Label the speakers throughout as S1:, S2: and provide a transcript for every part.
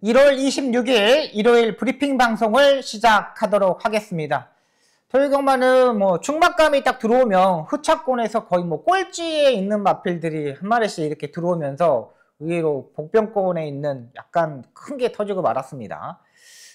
S1: 1월 26일 일요일 브리핑 방송을 시작하도록 하겠습니다. 토요경마는 중막감이 딱 들어오면 후차권에서 거의 꼴찌에 있는 마필들이 한 마리씩 이렇게 들어오면서 의외로 복병권에 있는 약간 큰 게 터지고 말았습니다.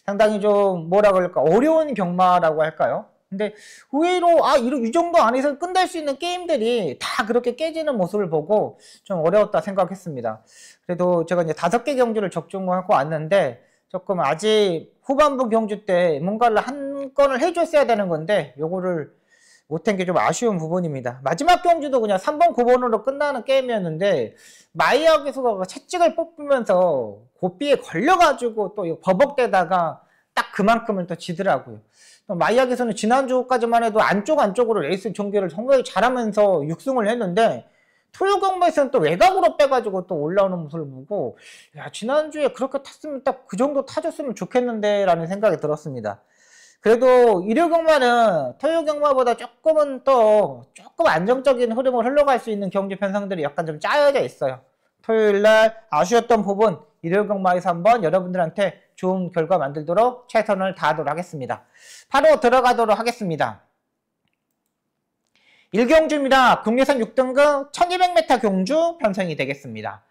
S1: 상당히 좀 뭐라 그럴까 어려운 경마라고 할까요? 근데 의외로 이 정도 안에서 끝날 수 있는 게임들이 다 그렇게 깨지는 모습을 보고 좀 어려웠다 생각했습니다. 그래도 제가 이제 5개 경주를 적중하고 왔는데 조금 아직 후반부 경주 때 뭔가를 한 건을 해줬어야 되는 건데 요거를 못한 게 좀 아쉬운 부분입니다. 마지막 경주도 그냥 3번 9번으로 끝나는 게임이었는데 마이아 기수가 채찍을 뽑으면서 고삐에 걸려가지고 또 버벅대다가 딱 그만큼을 또 지더라고요. 마이아에서는 지난주까지만 해도 안쪽으로 레이스 전개를 정말 잘하면서 6승을 했는데 토요경마에서는 또 외곽으로 빼가지고 또 올라오는 모습을 보고 야 지난주에 그렇게 탔으면 딱 그 정도 타줬으면 좋겠는데 라는 생각이 들었습니다. 그래도 일요경마는 토요경마보다 조금 안정적인 흐름을 흘러갈 수 있는 경주 편성들이 약간 좀 짜여져 있어요. 토요일날 아쉬웠던 부분 일요경마에서 한번 여러분들한테 좋은 결과 만들도록 최선을 다하도록 하겠습니다. 바로 들어가도록 하겠습니다. 1경주입니다. 국내선 6등급 1200m 경주 편성이 되겠습니다.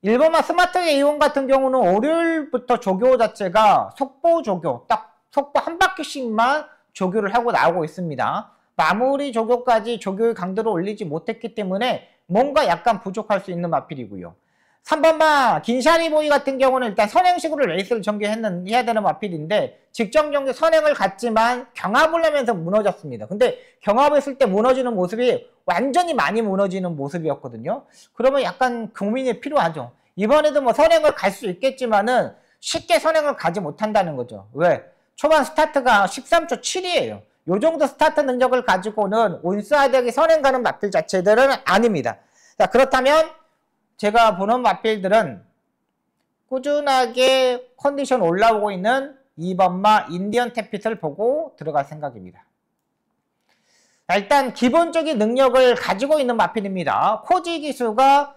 S1: 일본마 스마트 A1 같은 경우는 월요일부터 조교 자체가 속보 조교, 딱 속보 한 바퀴씩만 조교를 하고 나오고 있습니다. 마무리 조교까지 조교의 강도를 올리지 못했기 때문에 뭔가 약간 부족할 수 있는 마필이고요. 3번마 긴샤리보이 같은 경우는 일단 선행식으로 레이스를 전개해야 되는 마필인데 직전 경기 선행을 갔지만 경합을 하면서 무너졌습니다. 근데 경합했을 때 무너지는 모습이 완전히 많이 무너지는 모습이었거든요. 그러면 약간 고민이 필요하죠. 이번에도 선행을 갈 수 있겠지만은 쉽게 선행을 가지 못한다는 거죠. 왜? 초반 스타트가 13초 7이에요. 요 정도 스타트 능력을 가지고는 온스하드하게 선행 가는 마필 자체들은 아닙니다. 자, 그렇다면 제가 보는 마필들은 꾸준하게 컨디션 올라오고 있는 2번마 인디언 태핏을 보고 들어갈 생각입니다. 일단 기본적인 능력을 가지고 있는 마필입니다. 코지 기수가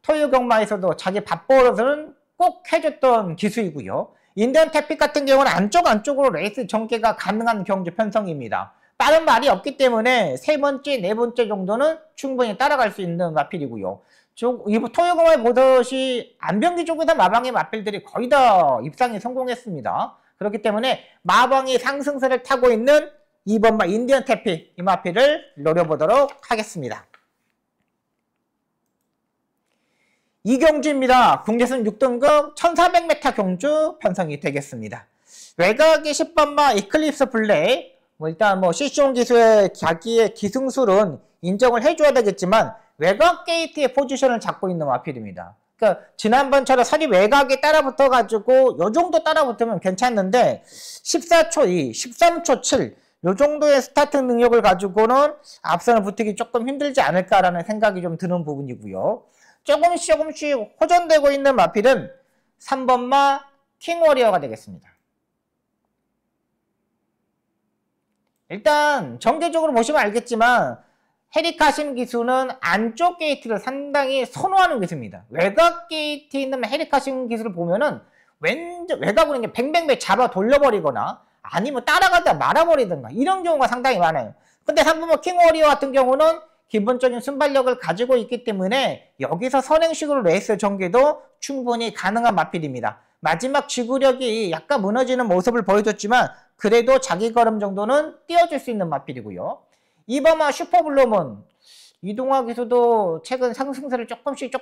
S1: 토요경마에서도 자기 밥버릇은 꼭 해줬던 기수이고요. 인디언 태핏 같은 경우는 안쪽으로 레이스 전개가 가능한 경주 편성입니다. 빠른 말이 없기 때문에 3번째, 4번째 정도는 충분히 따라갈 수 있는 마필이고요. 토요경마에 보듯이 안병기 쪽에서 마방의 마필들이 거의 다 입상에 성공했습니다. 그렇기 때문에 마방의 상승세를 타고 있는 2번마 인디언 태피 이 마필을 노려보도록 하겠습니다. 2경주입니다. 국내선 6등급 1400m 경주 편성이 되겠습니다. 외곽의 10번마 이클립스 블랙 일단 시시온 기수의 자기의 기승술은 인정을 해줘야 되겠지만 외곽 게이트의 포지션을 잡고 있는 마필입니다. 그러니까 지난번처럼 선이 외곽에 따라붙어가지고 요 정도 따라붙으면 괜찮는데 14초 2, 13초 7 요 정도의 스타트 능력을 가지고는 앞선을 붙이기 조금 힘들지 않을까라는 생각이 좀 드는 부분이고요. 조금씩 호전되고 있는 마필은 3번마 킹워리어가 되겠습니다. 일단 전개적으로 보시면 알겠지만 헤리카심 기수는 안쪽 게이트를 상당히 선호하는 기수입니다. 외곽 게이트에 있는 헤리카심 기수를 보면은 외곽으로 그냥 뱅뱅뱅 잡아 돌려버리거나 아니면 따라가다 말아버리든가 이런 경우가 상당히 많아요. 근데 3번마 킹워리어 같은 경우는 기본적인 순발력을 가지고 있기 때문에 여기서 선행식으로 레이스 전개도 충분히 가능한 마필입니다. 마지막 지구력이 약간 무너지는 모습을 보여줬지만 그래도 자기 걸음 정도는 띄워줄 수 있는 마필이고요. 2번마 슈퍼블룸은 이동화 기수도 최근 상승세를 조금씩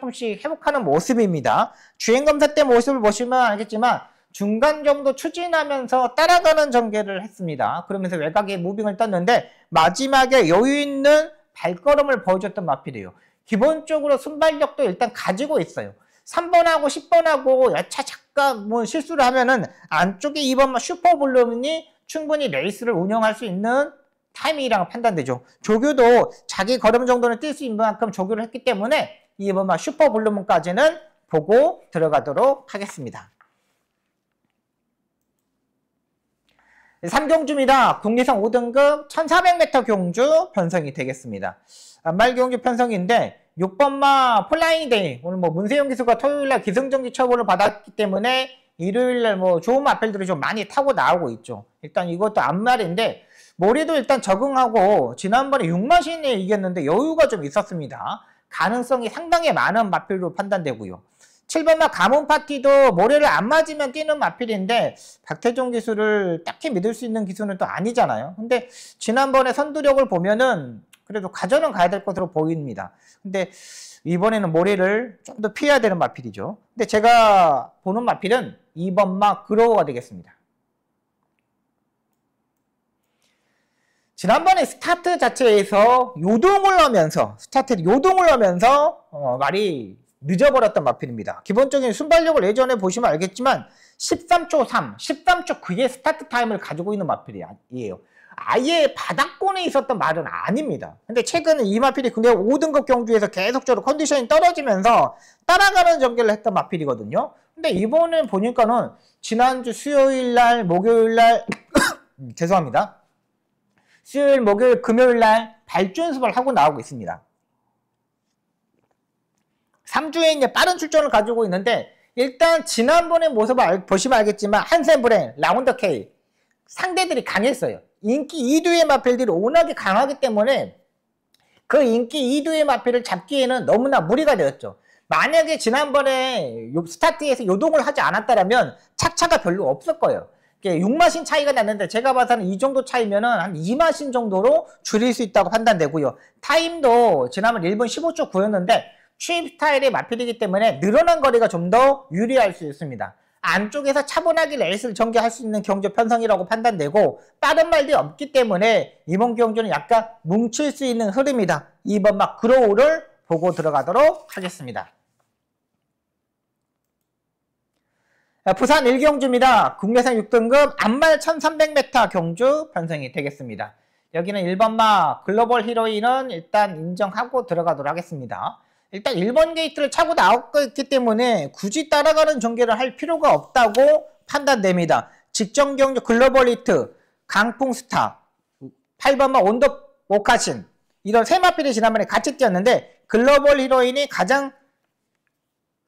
S1: 회복하는 모습입니다. 주행검사 때 모습을 보시면 알겠지만 중간 정도 추진하면서 따라가는 전개를 했습니다. 그러면서 외곽에 무빙을 떴는데 마지막에 여유 있는 발걸음을 보여줬던 마필이에요. 기본적으로 순발력도 일단 가지고 있어요. 3번하고 10번하고 여차 잠깐 실수를 하면은 안쪽에 2번마 슈퍼블룸이 충분히 레이스를 운영할 수 있는 타이밍이라고 판단되죠. 조교도 자기 걸음 정도는 뛸 수 있는 만큼 조교를 했기 때문에 2번마 슈퍼블룸까지는 보고 들어가도록 하겠습니다. 3경주입니다. 국내선 5등급 1400m 경주 편성이 되겠습니다. 말 경주 편성인데 6번마 폴라인데이 오늘 문세영 기수가 토요일날 기승전기 처분을 받았기 때문에 일요일날 뭐 좋은 마필들이 좀 많이 타고 나오고 있죠. 일단 이것도 앞말인데 모레도 일단 적응하고 지난번에 6마신에 이겼는데 여유가 좀 있었습니다. 가능성이 상당히 많은 마필로 판단되고요. 7번마 가문파티도 모래를 안 맞으면 뛰는 마필인데 박태종 기수를 딱히 믿을 수 있는 기수는 또 아니잖아요. 근데 지난번에 선두력을 보면은 그래도 가전은 가야 될 것으로 보입니다. 근데 이번에는 모래를 좀 더 피해야 되는 마필이죠. 근데 제가 보는 마필은 2번마 그로우가 되겠습니다. 지난번에 스타트 자체에서 요동을 하면서 말이 늦어버렸던 마필입니다. 기본적인 순발력을 예전에 보시면 알겠지만 13초 3, 13초 9의 스타트 타임을 가지고 있는 마필이에요. 아예 바닥권에 있었던 말은 아닙니다. 근데 최근에 이 마필이 근데 5등급 경주에서 계속적으로 컨디션이 떨어지면서 따라가는 전개를 했던 마필이거든요. 근데 이번에 보니까는 지난주 수요일날, 목요일날 죄송합니다. 수요일, 목요일, 금요일날 발주 연습을 하고 나오고 있습니다. 3주에 이제 빠른 출전을 가지고 있는데 일단 지난번의 모습을 보시면 알겠지만 한센브렌, 라운더 K 상대들이 강했어요. 인기 2두의 마필들이 워낙에 강하기 때문에 그 인기 2두의 마필을 잡기에는 너무나 무리가 되었죠. 만약에 지난번에 스타트에서 요동을 하지 않았다면 착차가 별로 없을 거예요. 6마신 차이가 났는데 제가 봐서는 이 정도 차이면은 한 2마신 정도로 줄일 수 있다고 판단되고요. 타임도 지난번 1분 15초 9였는데 추입 스타일의 마필이기 때문에 늘어난 거리가 좀 더 유리할 수 있습니다. 안쪽에서 차분하게 레이스를 전개할 수 있는 경주 편성이라고 판단되고 빠른 말들이 없기 때문에 이번 경주는 약간 뭉칠 수 있는 흐름이다. 2번마 그로우를 보고 들어가도록 하겠습니다. 부산 1경주입니다. 국내산 6등급 안말 1300m 경주 편성이 되겠습니다. 여기는 1번마 글로벌 히로인은 일단 인정하고 들어가도록 하겠습니다. 일단 1번 게이트를 차고 나왔기 때문에 굳이 따라가는 전개를 할 필요가 없다고 판단됩니다. 직전 경주 글로벌 히트, 강풍스타, 8번마 온더 모카신 이런 세 마필이 지난번에 같이 뛰었는데 글로벌 히로인이 가장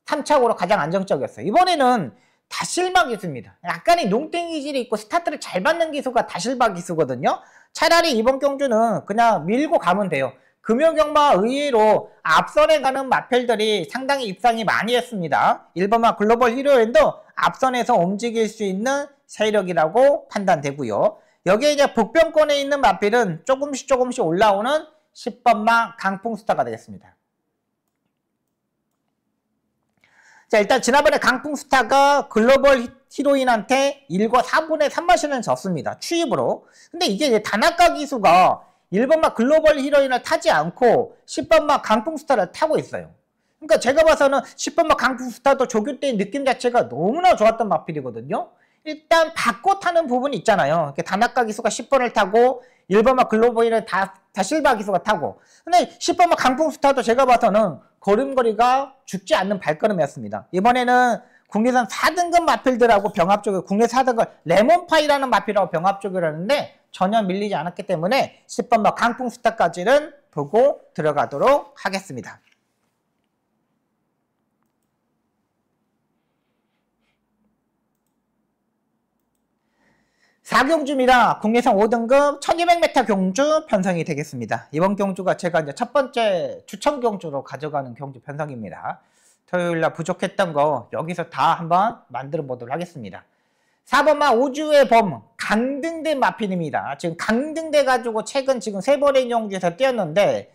S1: 3착으로 가장 안정적이었어요. 이번에는 다실바 기수입니다. 약간의 농땡이 기질이 있고 스타트를 잘 받는 기수가 다실바 기수거든요. 차라리 이번 경주는 그냥 밀고 가면 돼요. 금요경마 의외로 앞선에 가는 마필들이 상당히 입상이 많이 했습니다. 1번마 글로벌 히로인도 앞선에서 움직일 수 있는 세력이라고 판단되고요. 여기에 이제 북변권에 있는 마필은 조금씩 올라오는 10번마 강풍스타가 되겠습니다. 자, 일단 지난번에 강풍스타가 글로벌 히로인한테 1과 4분의 3마신을 졌습니다. 추입으로. 근데 이게 이제 다나카 기수가 1번마 글로벌 히로인을 타지 않고 10번마 강풍스타를 타고 있어요. 그러니까 제가 봐서는 10번마 강풍스타도 조교 때의 느낌 자체가 너무나 좋았던 마필이거든요. 일단 바꿔 타는 부분이 있잖아요. 다나카 기수가 10번을 타고 1번마 글로벌 히로인 다실바 기수가 타고. 근데 10번마 강풍스타도 제가 봐서는 걸음걸이가 죽지 않는 발걸음이었습니다. 이번에는 국내산 4등급 마필들하고 병합적으로 국내 4등급 레몬파이라는 마필하고 병합적으로 하는데 전혀 밀리지 않았기 때문에 10번마 강풍스타까지는 보고 들어가도록 하겠습니다. 4경주입니다. 국내산 5등급 1200m 경주 편성이 되겠습니다. 이번 경주가 제가 이제 첫 번째 추천 경주로 가져가는 경주 편성입니다. 토요일날 부족했던 거 여기서 다 한번 만들어 보도록 하겠습니다. 4번마 우주의 범 강등대 마필입니다. 지금 강등돼 가지고 최근 지금 3번의 경주에서 뛰었는데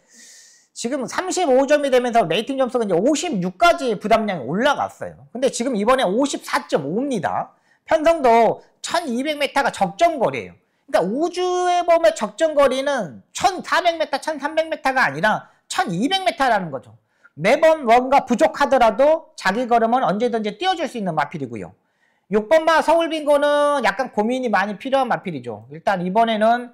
S1: 지금 35점이 되면서 레이팅 점수가 이제 56까지 부담량이 올라갔어요. 근데 지금 이번에 54.5입니다. 편성도 1200m가 적정거리예요. 그러니까 우주의 범의 적정거리는 1400m, 1300m가 아니라 1200m라는 거죠. 매번 뭔가 부족하더라도 자기 걸음은 언제든지 띄워줄 수 있는 마필이고요. 6번마 서울빙고는 약간 고민이 많이 필요한 마필이죠. 일단 이번에는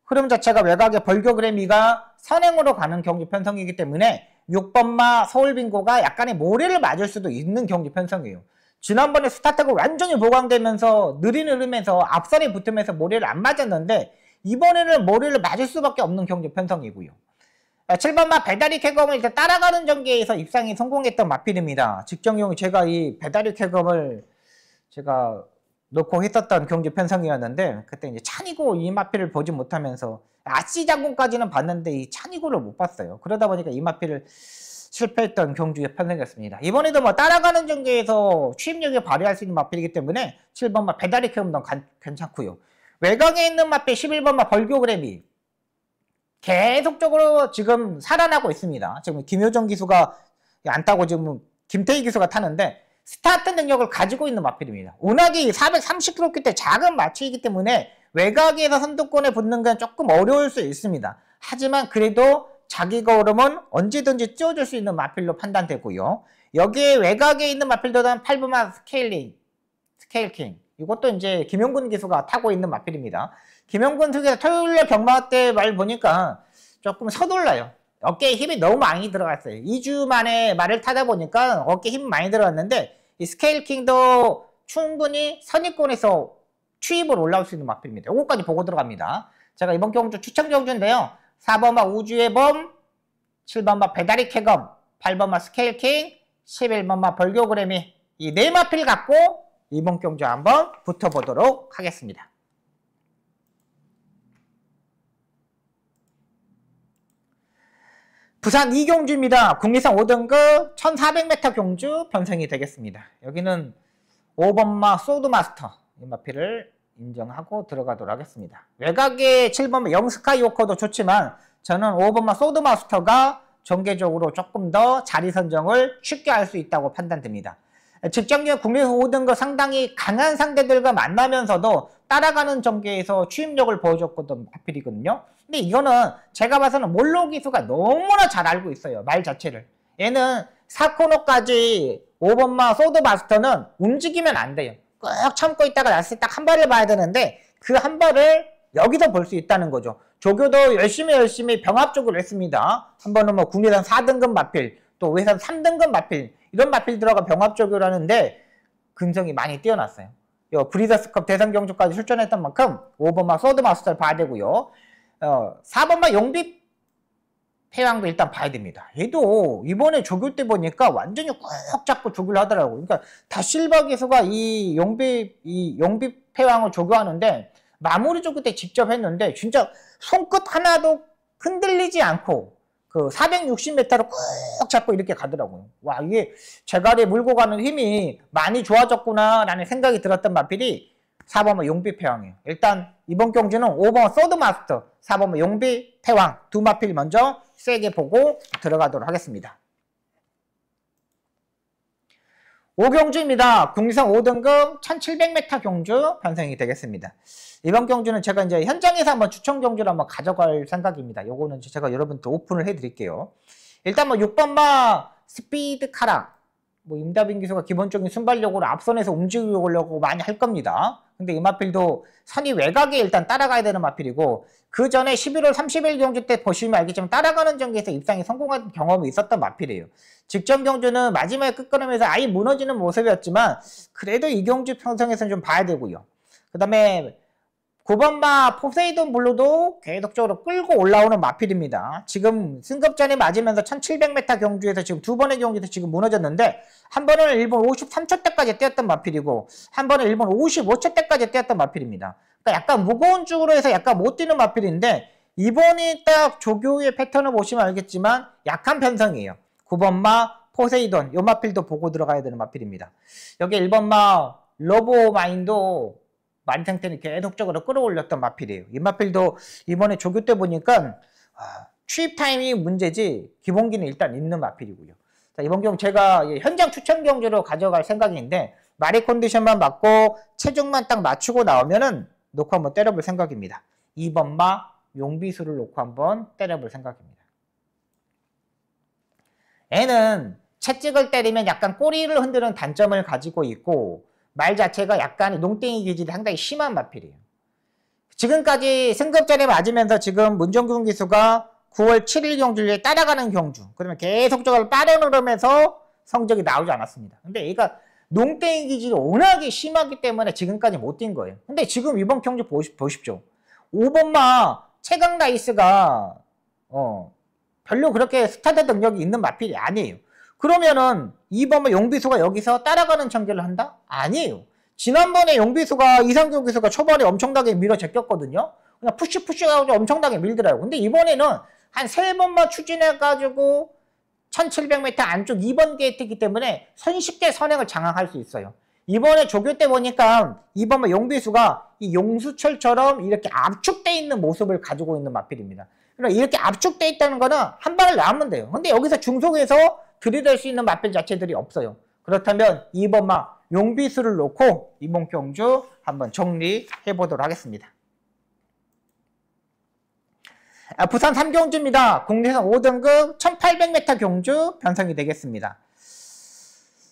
S1: 흐름 자체가 외곽의 벌교그래미가 선행으로 가는 경주 편성이기 때문에 6번마 서울빙고가 약간의 모래를 맞을 수도 있는 경주 편성이에요. 지난번에 스타트가 완전히 보강되면서 느린 흐름에서 앞선에 붙으면서 모래를 안 맞았는데 이번에는 모래를 맞을 수밖에 없는 경주 편성이고요. 7번마 배다리 쾌검을 일단 따라가는 전개에서 입상이 성공했던 마필입니다. 직전경우 제가 이 배다리 쾌검을 제가 놓고 했었던 경주 편성이었는데 그때 이제 찬이고 이마필을 보지 못하면서 아씨 장군까지는 봤는데 이 찬이고를 못 봤어요. 그러다 보니까 이마필을 실패했던 경주의 편성이었습니다. 이번에도 뭐 따라가는 전개에서 추임력을 발휘할 수 있는 마필이기 때문에 7번마 배다리 캐음동 괜찮고요. 외곽에 있는 마필 11번마 벌교그래미 계속적으로 지금 살아나고 있습니다. 지금 김효정 기수가 안 타고 지금 김태희 기수가 타는데 스타트 능력을 가지고 있는 마필입니다. 운하기 430km 때 작은 마취이기 때문에 외곽에서 선두권에 붙는 건 조금 어려울 수 있습니다. 하지만 그래도 자기가 오르면 언제든지 띄워줄 수 있는 마필로 판단되고요. 여기에 외곽에 있는 마필보다는 8번마 스케일킹. 이것도 이제 김용근 기수가 타고 있는 마필입니다. 김용근 기수가 토요일날 경마 때 말 보니까 조금 서둘러요. 어깨에 힘이 너무 많이 들어갔어요. 2주 만에 말을 타다 보니까 어깨에 힘이 많이 들어갔는데 이 스케일킹도 충분히 선입권에서 추입을 올라올 수 있는 마필입니다. 이거까지 보고 들어갑니다. 제가 이번 경주 추천 경주인데요. 4번마 우주의 범, 7번마 배다리 캐검, 8번마 스케일킹, 11번마 벌교그래미 이 네 마필 갖고 이번 경주 한번 붙어보도록 하겠습니다. 부산 2경주입니다. 국리선 5등급 1400m 경주 편성이 되겠습니다. 여기는 5번마 소드마스터 이 마필을 인정하고 들어가도록 하겠습니다. 외곽에 7번마 영스카이 워커도 좋지만 저는 5번마 소드마스터가 전개적으로 조금 더 자리 선정을 쉽게 할 수 있다고 판단됩니다. 직전에 국내에서 5등급 상당히 강한 상대들과 만나면서도 따라가는 전개에서 추임력을 보여줬거든 마필이거든요. 근데 이거는 제가 봐서는 몰로 기수가 너무나 잘 알고 있어요. 말 자체를. 얘는 4코너까지 5번마 소드마스터는 움직이면 안 돼요. 꾹 참고 있다가 났을 때 딱 한 발을 봐야 되는데 그 한 발을 여기서 볼 수 있다는 거죠. 조교도 열심히 병합적으로 했습니다. 한 번은 뭐 국내산 4등급 마필, 또 외산 3등급 마필 이런 마필 들어가 병합적으로 하는데 근성이 많이 뛰어났어요. 브리더스컵 대상 경주까지 출전했던 만큼 5번마 소드마스터를 봐야 되고요. 4번마 용비 패왕도 일단 봐야 됩니다. 얘도 이번에 조교 때 보니까 완전히 꽉 잡고 조교를 하더라고요. 그러니까 다실바 기수가 이 용비 패왕을 조교하는데 마무리 조교 때 직접 했는데 진짜 손끝 하나도 흔들리지 않고 그 460m를 꽉 잡고 이렇게 가더라고요. 와, 이게 제갈에 물고 가는 힘이 많이 좋아졌구나 라는 생각이 들었던 마필이 4번마 용비 패왕이에요. 일단 이번 경주는 5번마 소드마스터, 4번마 용비 패왕 두 마필 먼저 세게 보고 들어가도록 하겠습니다. 5경주입니다. 국리선 5등급 1700m 경주 편성이 되겠습니다. 이번 경주는 제가 이제 현장에서 한번 추천 경주를 한번 가져갈 생각입니다. 요거는 제가 여러분한테 오픈을 해 드릴게요. 일단 뭐 6번마 스피드 카랑 뭐 임다빈 기수가 기본적인 순발력으로 앞선에서 움직이려고 많이 할 겁니다. 근데 이 마필도 선이 외곽에 일단 따라가야 되는 마필이고 그 전에 11월 30일 경주 때 보시면 알겠지만 따라가는 전개에서 입상에 성공한 경험이 있었던 마필이에요. 직전 경주는 마지막에 끝걸음에서 아예 무너지는 모습이었지만 그래도 이 경주 편성에서는 좀 봐야 되고요. 그 다음에 9번마 포세이돈 블루도 계속적으로 끌고 올라오는 마필입니다. 지금 승급전에 맞으면서 1700m 경주에서 지금 두 번의 경주에서 지금 무너졌는데 한 번은 일본 53초 때까지 뛰었던 마필이고 한 번은 일본 55초 때까지 뛰었던 마필입니다. 그러니까 약간 무거운 쪽으로 해서 약간 못 뛰는 마필인데 이번에 딱 조교의 패턴을 보시면 알겠지만 약한 편성이에요. 9번마 포세이돈 요 마필도 보고 들어가야 되는 마필입니다. 여기 1번마 로보마인도 마린 상태는 계속적으로 끌어올렸던 마필이에요. 이 마필도 이번에 조교 때 보니까 취입 타임이 문제지 기본기는 일단 있는 마필이고요. 자, 이번 경우 제가 현장 추천 경주로 가져갈 생각인데 마리 컨디션만 맞고 체중만 딱 맞추고 나오면은 놓고 한번 때려볼 생각입니다. 2번마 용비수를 놓고 한번 때려볼 생각입니다. 얘는 채찍을 때리면 약간 꼬리를 흔드는 단점을 가지고 있고 말 자체가 약간 농땡이 기질이 상당히 심한 마필이에요. 지금까지 승급전에 맞으면서 지금 문정균 기수가 9월 7일 경주에 따라가는 경주 그러면 계속적으로 빠른 흐름에서 성적이 나오지 않았습니다. 근데 얘가 농땡이 기질이 워낙에 심하기 때문에 지금까지 못 뛴 거예요. 근데 지금 이번 경주 보십시오. 5번마 최강 라이스가 별로 그렇게 스타트 능력이 있는 마필이 아니에요. 그러면은 2번마 용비수가 여기서 따라가는 전개를 한다? 아니에요. 지난번에 용비수가 이상규 기수가 초반에 엄청나게 밀어 제꼈거든요. 그냥 푸시하고 엄청나게 밀더라고요. 근데 이번에는 한 3번만 추진해가지고 1700m 안쪽 2번 게이트이기 때문에 손쉽게 선행을 장악할 수 있어요. 이번에 조교 때 보니까 이번 용비수가 이 용수철처럼 이렇게 압축돼 있는 모습을 가지고 있는 마필입니다. 그러니까 이렇게 압축돼 있다는 거는 한 발을 나오면 돼요. 근데 여기서 중속에서 들이댈 수 있는 마필 자체들이 없어요. 그렇다면 2번마 용비수를 놓고 이번 경주 한번 정리해 보도록 하겠습니다. 부산 3경주입니다. 국내선 5등급 1800m 경주 편성이 되겠습니다.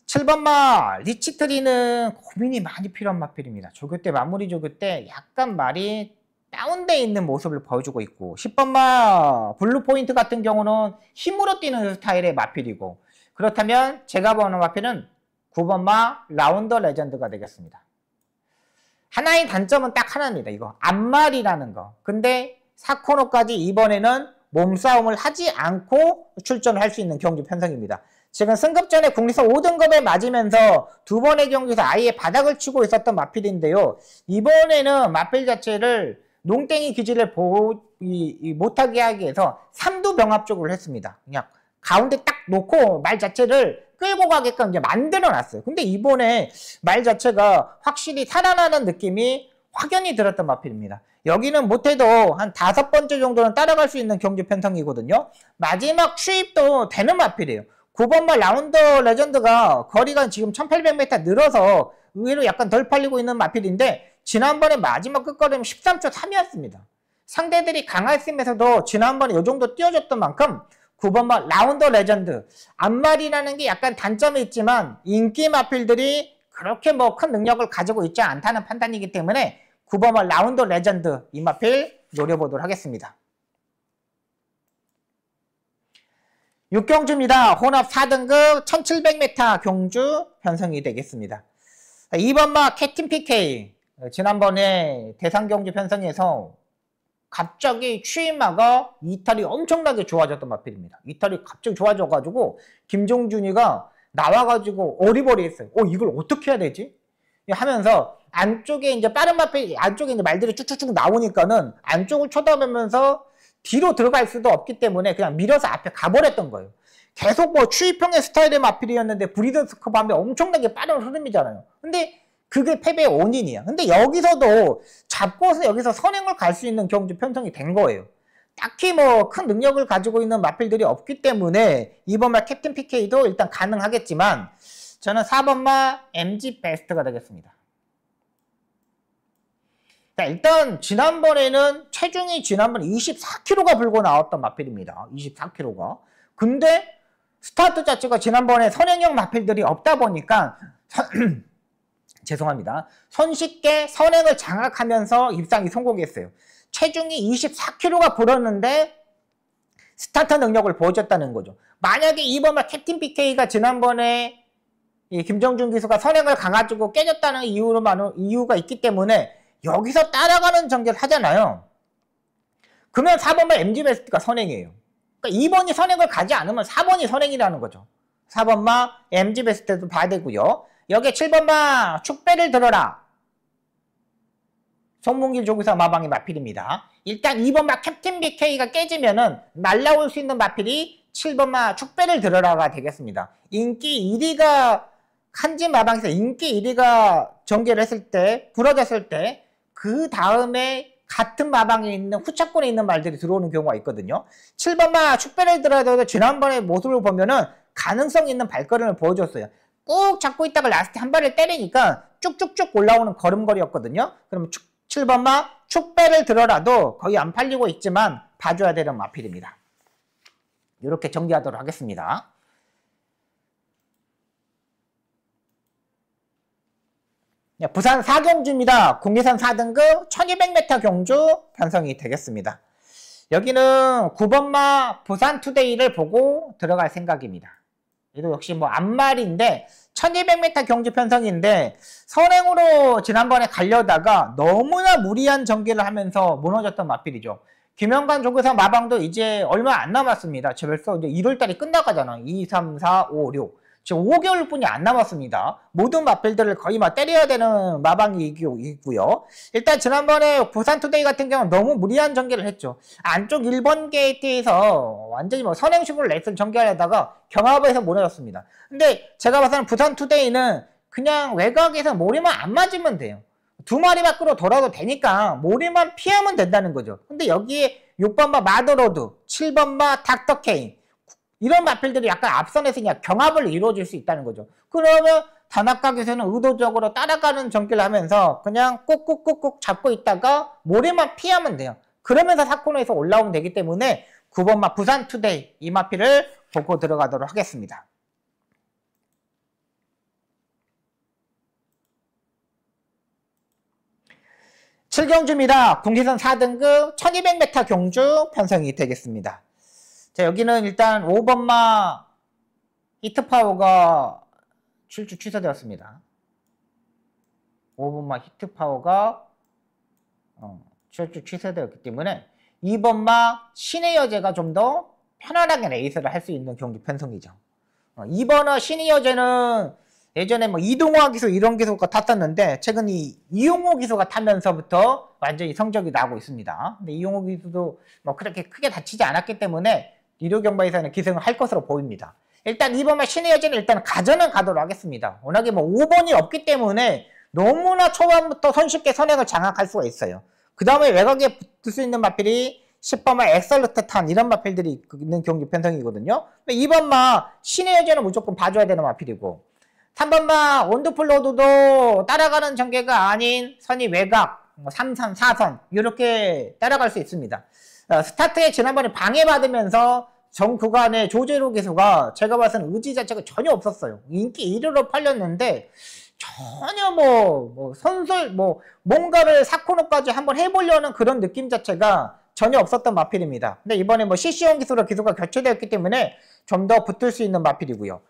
S1: 7번마 리치트리는 고민이 많이 필요한 마필입니다. 조교 때 마무리 조교 때 약간 말이 다운되어 있는 모습을 보여주고 있고 10번마 블루포인트 같은 경우는 힘으로 뛰는 스타일의 마필이고 그렇다면 제가 보는 마필은 9번마 라운더 레전드가 되겠습니다. 하나의 단점은 딱 하나입니다. 이거 앞말이라는 거. 근데 4코너까지 이번에는 몸싸움을 하지 않고 출전을 할 수 있는 경주 편성입니다. 지금 승급 전에 국내선 5등급에 맞으면서 두 번의 경기에서 아예 바닥을 치고 있었던 마필인데요. 이번에는 마필 자체를 농땡이 기질을 못하게 하기 위해서 3두 병합 쪽으로 했습니다. 그냥 가운데 딱 놓고 말 자체를 끌고 가게끔 이제 만들어 놨어요. 근데 이번에 말 자체가 확실히 살아나는 느낌이 확연히 들었던 마필입니다. 여기는 못해도 한 5번째 정도는 따라갈 수 있는 경주 편성이거든요. 마지막 추입도 되는 마필이에요. 9번마 라운더 레전드가 거리가 지금 1800m 늘어서 의외로 약간 덜 팔리고 있는 마필인데 지난번에 마지막 끝거리는 13초 3이었습니다. 상대들이 강했으면서도 지난번에 이 정도 뛰어줬던 만큼 9번마 라운더 레전드 앞말이라는 게 약간 단점이 있지만 인기 마필들이 그렇게 뭐 큰 능력을 가지고 있지 않다는 판단이기 때문에 9번마 라운더 레전드 이 마필 노려보도록 하겠습니다. 6경주입니다. 혼합 4등급 1700m 경주 편성이 되겠습니다. 2번마 캡틴 PK 지난번에 대상경주 편성에서 갑자기 추임마가 이탈이 엄청나게 좋아졌던 마필입니다. 이탈이 갑자기 좋아져가지고 김종준이가 나와가지고 어리버리했어요. 이걸 어떻게 해야 되지? 하면서 안쪽에 이제 빠른 마필 안쪽에 이제 말들이 쭉쭉쭉 나오니까는 안쪽을 쳐다보면서 뒤로 들어갈 수도 없기 때문에 그냥 밀어서 앞에 가버렸던 거예요. 계속 뭐 추입형의 스타일의 마필이었는데 브리더스컵 하면 엄청나게 빠른 흐름이잖아요. 근데 그게 패배의 원인이야. 근데 여기서도 잡고서 여기서 선행을 갈 수 있는 경주 편성이 된 거예요. 딱히 뭐 큰 능력을 가지고 있는 마필들이 없기 때문에 2번마 캡틴 PK도 일단 가능하겠지만 저는 4번마 MG 베스트가 되겠습니다. 자, 일단 지난번에는 체중이 지난번에 24kg가 불고 나왔던 마필입니다. 24kg가. 근데 스타트 자체가 지난번에 선행형 마필들이 없다 보니까 죄송합니다. 손쉽게 선행을 장악하면서 입상이 성공했어요. 체중이 24kg가 불었는데 스타터 능력을 보여줬다는 거죠. 만약에 이번에 캡틴 PK가 지난번에 김정준 기수가 선행을 가가지고 깨졌다는 이유가 있기 때문에 여기서 따라가는 전개를 하잖아요. 그러면 4번만 MG베스트가 선행이에요. 그러니까 2번이 선행을 가지 않으면 4번이 선행이라는 거죠. 4번만 MG베스트도 봐야 되고요. 여기에 7번만 축배를 들어라. 송문길 조기사 마방의 마필입니다. 일단 2번만 캡틴 BK가 깨지면은 날라올 수 있는 마필이 7번만 축배를 들어라가 되겠습니다. 인기 1위가 한진 마방에서 인기 1위가 전개를 했을 때 부러졌을 때 그 다음에 같은 마방에 있는 후차권에 있는 말들이 들어오는 경우가 있거든요. 7번만 축배를 들어도 지난번에 모습을 보면은 가능성 있는 발걸음을 보여줬어요. 꾹 잡고 있다가 라스트 한 발을 때리니까 쭉쭉쭉 올라오는 걸음걸이였거든요. 그럼 7번만 축배를 들어라도 거의 안 팔리고 있지만 봐줘야 되는 마필입니다. 이렇게 정리하도록 하겠습니다. 부산 4경주입니다. 국내선 4등급 1200m 경주 편성이 되겠습니다. 여기는 9번마 부산투데이를 보고 들어갈 생각입니다. 이도 역시 뭐 앞말인데 1200m 경주 편성인데 선행으로 지난번에 가려다가 너무나 무리한 전개를 하면서 무너졌던 마필이죠. 김영관 조교사 마방도 이제 얼마 안 남았습니다. 벌써 이제 1월달이 끝나가잖아. 2, 3, 4, 5, 6. 지금 5개월뿐이 안 남았습니다. 모든 마필들을 거의 막 때려야 되는 마방이 있고요. 일단 지난번에 부산투데이 같은 경우는 너무 무리한 전개를 했죠. 안쪽 1번 게이트에서 완전히 뭐 선행식으로 레이스를 전개하려다가 경합에서 무너졌습니다. 근데 제가 봐서는 부산투데이는 그냥 외곽에서 모리만 안 맞으면 돼요. 2마리 밖으로 돌아도 되니까 모리만 피하면 된다는 거죠. 근데 여기에 6번마 마더로드, 7번마 닥터케인 이런 마필들이 약간 앞선에서 그냥 경합을 이루어질 수 있다는 거죠. 그러면 단합각에서는 의도적으로 따라가는 전개를 하면서 그냥 꾹꾹꾹꾹 잡고 있다가 모래만 피하면 돼요. 그러면서 사코너에서 올라오면 되기 때문에 9번마 부산투데이 이 마필을 보고 들어가도록 하겠습니다. 칠경주입니다. 국리선 4등급 1200m 경주 편성이 되겠습니다. 자, 여기는 일단 5번마 히트파워가 출주 취소되었습니다. 5번마 히트파워가 출주 취소되었기 때문에 2번마 신의 여제가 좀 더 편안하게 레이스를 할 수 있는 경기 편성이죠. 2번화 신의 여제는 예전에 뭐 이동화 기수 이런 기수가 탔었는데 최근 이용호 기수가 타면서부터 완전히 성적이 나고 있습니다. 근데 이용호 기수도 뭐 그렇게 크게 다치지 않았기 때문에 유료 경마에서는 기승을 할 것으로 보입니다. 일단 2번마 신의 여제는 일단 가전은 가도록 하겠습니다. 워낙에 뭐 5번이 없기 때문에 너무나 초반부터 손쉽게 선행을 장악할 수가 있어요. 그 다음에 외곽에 붙을 수 있는 마필이 10번마 엑설루트 탄 이런 마필들이 있는 경기 편성이거든요. 2번마 신의 여제는 무조건 봐줘야 되는 마필이고 3번마 원더풀로드도 따라가는 전개가 아닌 선이 외곽 3선, 4선 이렇게 따라갈 수 있습니다. 스타트에 지난번에 방해받으면서 전 구간의 조제로 기수가 제가 봐서는 의지 자체가 전혀 없었어요. 인기 1위로 팔렸는데 전혀 뭔가를 사코노까지 한번 해보려는 그런 느낌 자체가 전혀 없었던 마필입니다. 근데 이번에 CC용 기수로 기수가 교체되었기 때문에 좀 더 붙을 수 있는 마필이고요.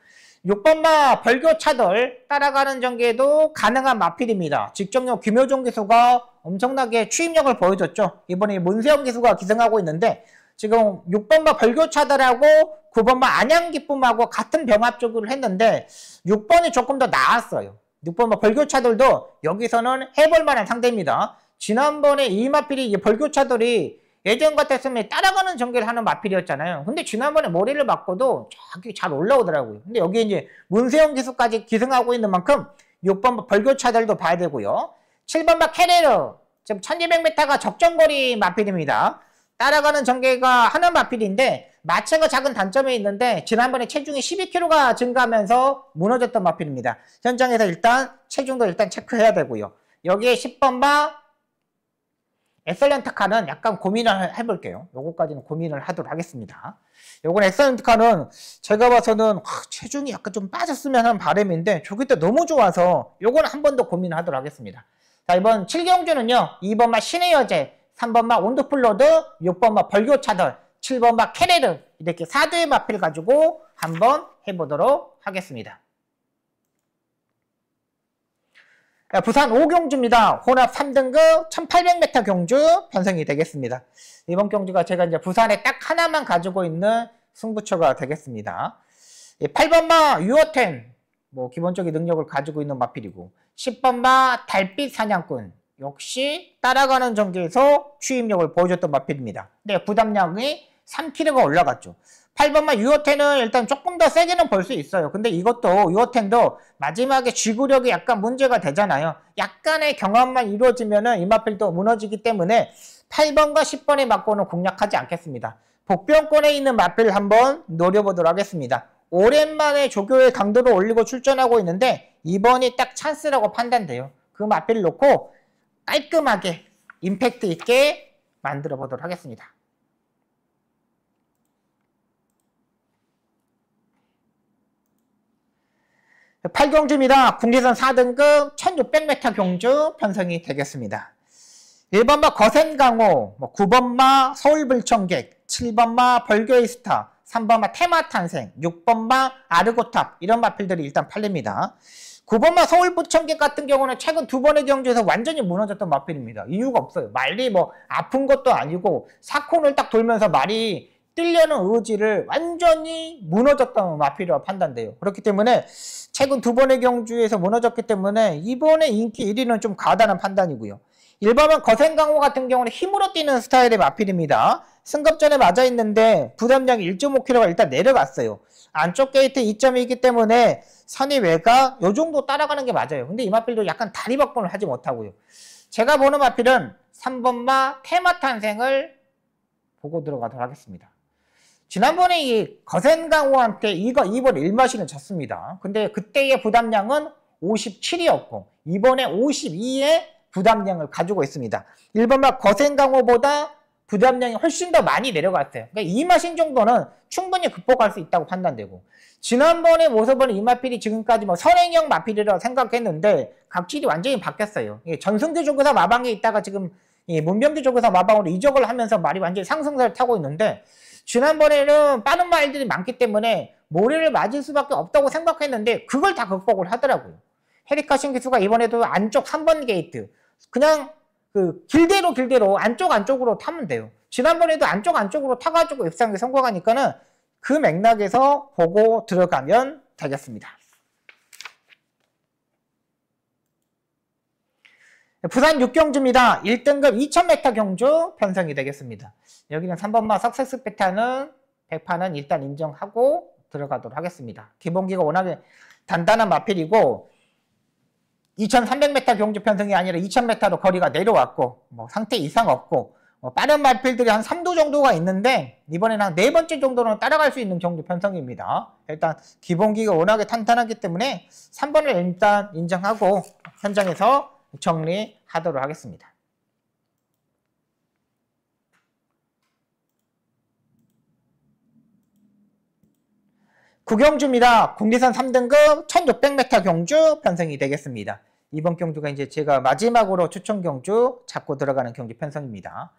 S1: 6번마 벌교차돌 따라가는 전개도 가능한 마필입니다. 직접용 김효종 기수가 엄청나게 추임력을 보여줬죠. 이번에 문세영 기수가 기승하고 있는데 지금 6번마 벌교차돌하고 9번마 안양기쁨하고 같은 병합적으로 했는데 6번이 조금 더 나았어요. 6번마 벌교차돌도 여기서는 해볼만한 상대입니다. 지난번에 이 마필이 벌교차돌이 예전 같았으면 따라가는 전개를 하는 마필이었잖아요. 근데 지난번에 머리를 맞고도 잘 올라오더라고요. 근데 여기 이제 문세영 기수까지 기승하고 있는 만큼 6번 벌교차들도 봐야 되고요. 7번마 캐레르 지금 1200m가 적정거리 마필입니다. 따라가는 전개가 하는 마필인데 마체가 작은 단점이 있는데 지난번에 체중이 12kg가 증가하면서 무너졌던 마필입니다. 현장에서 일단 체중도 일단 체크해야 되고요. 여기에 10번마 엑셀런트 카는 약간 고민을 해볼게요. 요거까지는 고민을 하도록 하겠습니다. 요건 엑셀런트 카는 제가 봐서는 체중이 약간 좀 빠졌으면 하는 바람인데 저기 때 너무 좋아서 요거는 한 번 더 고민을 하도록 하겠습니다. 자, 이번 7경주는요. 2번마 신의 여제, 3번마 온드플로드, 6번마 벌교차돌, 7번마 캐레르 이렇게 4대의 마필 가지고 한번 해보도록 하겠습니다. 부산 5경주입니다. 혼합 3등급 1800m 경주 편성이 되겠습니다. 이번 경주가 제가 이제 부산에 딱 하나만 가지고 있는 승부처가 되겠습니다. 8번마 유어텐 기본적인 능력을 가지고 있는 마필이고 10번마 달빛 사냥꾼 역시 따라가는 전개에서 추임력을 보여줬던 마필입니다. 근데 부담량이 3kg가 올라갔죠. 8번마 유어텐은 일단 조금 더 세게는 볼 수 있어요. 근데 이것도 유어텐도 마지막에 지구력이 약간 문제가 되잖아요. 약간의 경험만 이루어지면은 이 마필도 무너지기 때문에 8번과 10번에 맞고는 공략하지 않겠습니다. 복병권에 있는 마필 한번 노려보도록 하겠습니다. 오랜만에 조교의 강도를 올리고 출전하고 있는데 이번이 딱 찬스라고 판단돼요. 그 마필을 놓고 깔끔하게 임팩트 있게 만들어 보도록 하겠습니다. 8경주입니다. 국리선 4등급 1600m 경주 편성이 되겠습니다. 1번마 거센강호, 9번마 서울불청객, 7번마 벌교의 스타, 3번마 테마탄생, 6번마 아르고탑 이런 마필들이 일단 팔립니다. 9번마 서울불청객 같은 경우는 최근 2번의 경주에서 완전히 무너졌던 마필입니다. 이유가 없어요. 말이 아픈 것도 아니고 사콘을 딱 돌면서 말이 뛰려는 의지를 완전히 무너졌던 마필이라고 판단돼요. 그렇기 때문에 최근 두 번의 경주에서 무너졌기 때문에 이번에 인기 1위는 좀 과하다는 판단이고요. 일반은 거센강호 같은 경우는 힘으로 뛰는 스타일의 마필입니다. 승급전에 맞아 있는데 부담량이 1.5kg가 일단 내려갔어요. 안쪽 게이트 2.2이기 때문에 선의 외곽 요 정도 따라가는 게 맞아요. 근데 이 마필도 약간 다리 박분을 하지 못하고요. 제가 보는 마필은 3번마 테마 탄생을 보고 들어가도록 하겠습니다. 지난번에 이 거센강호한테 이번 1마시는 졌습니다. 근데 그때의 부담량은 57이었고 이번에 52의 부담량을 가지고 있습니다. 1번마 거센강호보다 부담량이 훨씬 더 많이 내려갔어요. 그러니까 2마신 정도는 충분히 극복할 수 있다고 판단되고 지난번에 모습은 이 마필이 지금까지 뭐 선행형 마필이라고 생각했는데 각질이 완전히 바뀌었어요. 전승규 조교사 마방에 있다가 지금 문병규 조교사 마방으로 이적을 하면서 말이 완전히 상승세를 타고 있는데 지난번에는 빠른 말들이 많기 때문에 모래를 맞을 수밖에 없다고 생각했는데 그걸 다 극복을 하더라고요. 헤리카 신기수가 이번에도 안쪽 3번 게이트 그냥 그 길대로 안쪽으로 타면 돼요. 지난번에도 안쪽으로 타가지고 입상에 성공하니까는 그 맥락에서 보고 들어가면 되겠습니다. 부산 6경주입니다. 1등급 2000m 경주 편성이 되겠습니다. 여기는 3번마 석세스 베타는 100파는 일단 인정하고 들어가도록 하겠습니다. 기본기가 워낙에 단단한 마필이고 2300m 경주 편성이 아니라 2000m로 거리가 내려왔고 뭐 상태 이상 없고 빠른 마필들이 한 3도 정도가 있는데 이번에는 한 4번째 정도는 따라갈 수 있는 경주 편성입니다. 일단 기본기가 워낙에 탄탄하기 때문에 3번을 일단 인정하고 현장에서 정리하도록 하겠습니다. 구경주입니다. 국리선 3등급 1600m 경주 편성이 되겠습니다. 이번 경주가 이제 제가 마지막으로 추천 경주 잡고 들어가는 경주 편성입니다.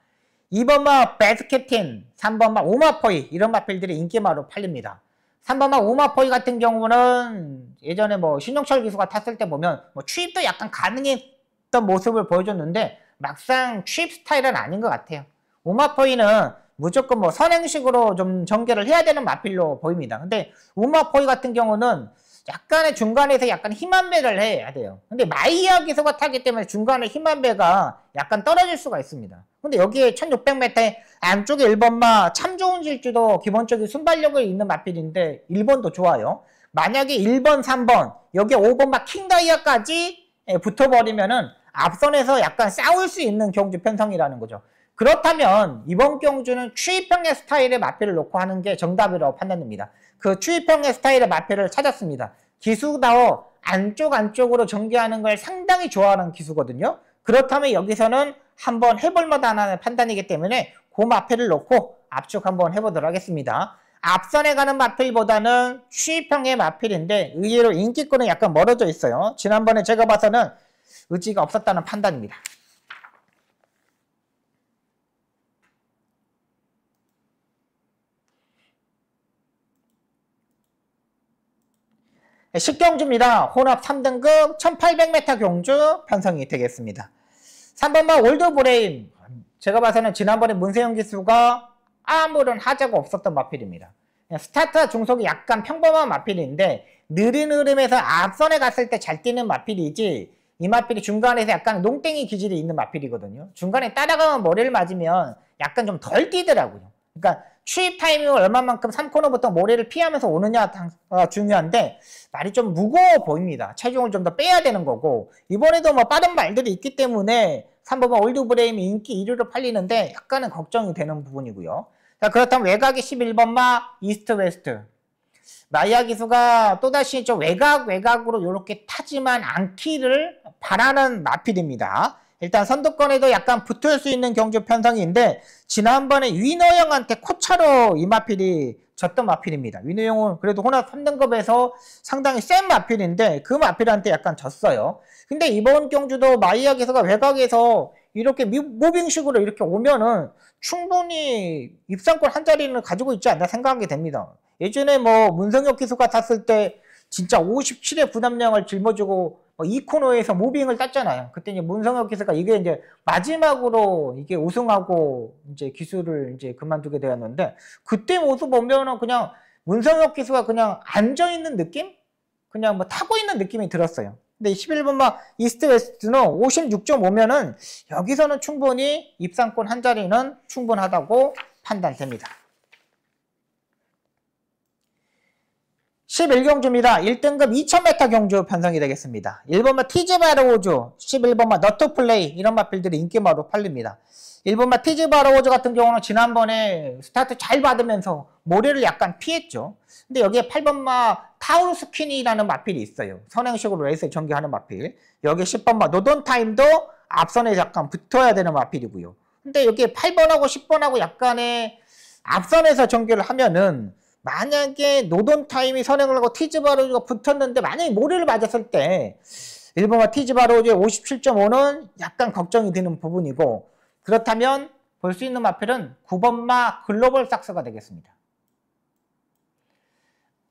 S1: 2번마 베스켓틴, 3번마 오마포이 이런 마필들이 인기마로 팔립니다. 3번마 오마포이 같은 경우는 예전에 뭐 신용철 기수가 탔을 때 보면 뭐 추입도 약간 가능했던 모습을 보여줬는데 막상 추입 스타일은 아닌 것 같아요. 오마포이는 무조건 뭐 선행식으로 좀 전개를 해야 되는 마필로 보입니다. 근데 오마포이 같은 경우는 약간의 중간에서 약간 힘안배를 해야 돼요. 근데 마이야 기수가 타기 때문에 중간에 힘안배가 약간 떨어질 수가 있습니다. 근데 여기에 1600m에 안쪽에 1번마 참 좋은 질주도 기본적인 순발력을 있는 마필인데 1번도 좋아요. 만약에 1번, 3번 여기에 5번마 킹다이아까지 붙어버리면은 앞선에서 약간 싸울 수 있는 경주 편성이라는 거죠. 그렇다면 이번 경주는 추입형의 스타일의 마필을 놓고 하는 게 정답이라고 판단됩니다. 그 추입형의 스타일의 마필을 찾았습니다. 기수다워 안쪽으로 전개하는 걸 상당히 좋아하는 기수거든요. 그렇다면 여기서는 한번 해볼 만한 판단이기 때문에 그 마필을 놓고 압축 한번 해보도록 하겠습니다. 앞선에 가는 마필보다는 추입형의 마필인데 의외로 인기권은 약간 멀어져 있어요. 지난번에 제가 봐서는 의지가 없었다는 판단입니다. 식경주입니다. 혼합 3등급 1800m 경주 편성이 되겠습니다. 3번마 올드브레인 제가 봐서는 지난번에 문세영 기수가 아무런 하자가 없었던 마필입니다. 스타트 중속이 약간 평범한 마필인데 느린 흐름에서 앞선에 갔을 때 잘 뛰는 마필이지 이 마필이 중간에서 약간 농땡이 기질이 있는 마필이거든요. 중간에 따라가면 머리를 맞으면 약간 좀 덜 뛰더라고요. 그러니까 추입 타이밍을 얼마만큼 3코너부터 모래를 피하면서 오느냐가 중요한데 말이 좀 무거워 보입니다. 체중을 좀 더 빼야 되는 거고 이번에도 뭐 빠른 말들이 있기 때문에 3번마 올드브레임이 인기 1위로 팔리는데 약간은 걱정이 되는 부분이고요. 자, 그렇다면 외곽이 11번마 이스트 웨스트 마이야 기수가 또다시 좀 외곽으로 이렇게 타지만 않기를 바라는 마필입니다. 일단 선두권에도 약간 붙을 수 있는 경주 편성인데 지난번에 위너형한테 코차로 이 마필이 졌던 마필입니다. 위너형은 그래도 혼합 3등급에서 상당히 센 마필인데 그 마필한테 약간 졌어요. 근데 이번 경주도 마이야 기수가 외곽에서 이렇게 무빙식으로 이렇게 오면은 충분히 입상권 한 자리는 가지고 있지 않나 생각하게 됩니다. 예전에 뭐 문성혁 기수가 탔을 때 진짜 57의 부담량을 짊어지고 이코노에서 무빙을 땄잖아요. 그때 이제 문성혁 기수가 이게 이제 마지막으로 이게 우승하고 이제 기수를 이제 그만두게 되었는데, 그때 모습 보면은 그냥 문성혁 기수가 그냥 앉아 있는 느낌? 그냥 뭐 타고 있는 느낌이 들었어요. 근데 11번마 이스트 웨스트는 56.5면은 여기서는 충분히 입상권 한 자리는 충분하다고 판단됩니다. 11경주입니다. 1등급 2000m 경주 편성이 되겠습니다. 1번마 티즈바로우즈, 11번마 너트플레이 이런 마필들이 인기마로 팔립니다. 1번마 티즈바로우즈 같은 경우는 지난번에 스타트 잘 받으면서 모래를 약간 피했죠. 근데 여기에 8번마 타우르스킨이라는 마필이 있어요. 선행식으로 레이스에 전개하는 마필. 여기 10번마 노돈타임도 앞선에 약간 붙어야 되는 마필이고요. 근데 여기 8번하고 10번하고 약간의 앞선에서 전개를 하면은, 만약에 노돈타임이 선행을 하고 티즈바로우즈가 붙었는데 만약에 모래를 맞았을 때 1번마 티즈바로우즈의 57.5는 약간 걱정이 되는 부분이고, 그렇다면 볼 수 있는 마필은 9번마 글로벌 삭스가 되겠습니다.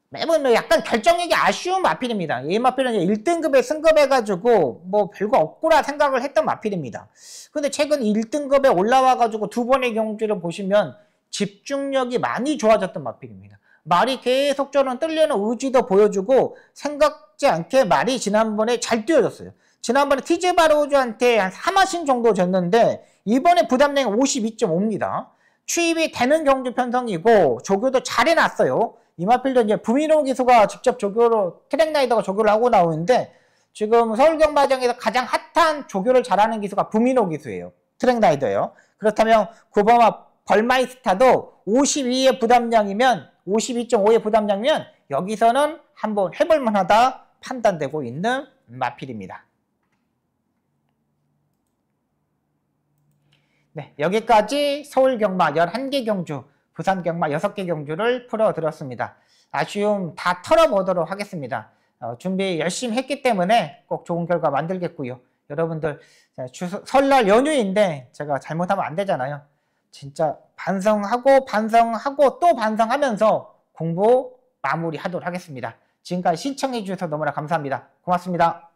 S1: 매번 약간 결정력이 아쉬운 마필입니다. 이 마필은 1등급에 승급해가지고 뭐 별거 없구나 생각을 했던 마필입니다. 근데 최근 1등급에 올라와가지고 두 번의 경주를 보시면 집중력이 많이 좋아졌던 마필입니다. 말이 계속 저는 뜰려는 의지도 보여주고, 생각지 않게 말이 지난번에 잘 뛰어졌어요. 지난번에 티즈바로우즈한테 한 3마신 정도 졌는데 이번에 부담량이 52.5입니다. 추입이 되는 경주 편성이고 조교도 잘 해놨어요. 이 마필도 이제 부민호 기수가 직접 조교로 트랙라이더가 조교를 하고 나오는데, 지금 서울경마장에서 가장 핫한 조교를 잘하는 기수가 부민호 기수예요. 트랙라이더예요. 그렇다면 9번마 벌마이스타도 52의 부담량이면 52.5의 부담량이면 여기서는 한번 해볼 만하다 판단되고 있는 마필입니다. 네, 여기까지 서울경마 11개 경주, 부산경마 6개 경주를 풀어드렸습니다. 아쉬움 다 털어보도록 하겠습니다. 준비 열심히 했기 때문에 꼭 좋은 결과 만들겠고요. 여러분들 설날 연휴인데 제가 잘못하면 안 되잖아요. 진짜 반성하고 또 반성하면서 공부 마무리하도록 하겠습니다. 지금까지 시청해 주셔서 너무나 감사합니다. 고맙습니다.